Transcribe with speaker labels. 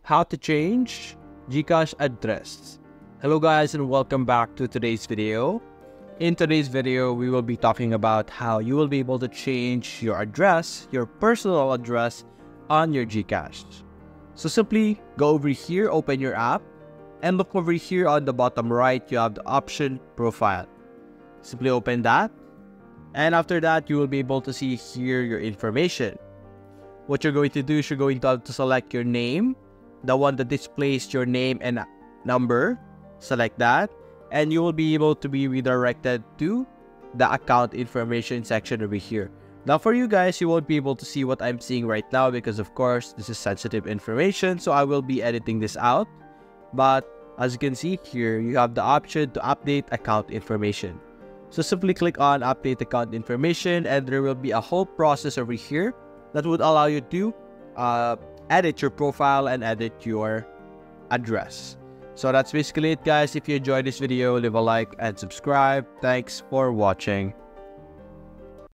Speaker 1: how to change Gcash address. Hello guys and welcome back to today's video. In today's video, we will be talking about how you will be able to change your address, your personal address on your Gcash. So simply go over here, open your app, and look over here on the bottom right, you have the option profile. Simply open that, and after that, you will be able to see here your information. What you're going to do is you're going to have to select your name, the one that displays your name and number. Select that, and you will be able to be redirected to the account information section over here. Now for you guys, you won't be able to see what I'm seeing right now because of course this is sensitive information, so I will be editing this out. But as you can see here, you have the option to update account information. So simply click on update account information, and there will be a whole process over here that would allow you to edit your profile and edit your address. So that's basically it guys. If you enjoyed this video, leave a like and subscribe. Thanks for watching.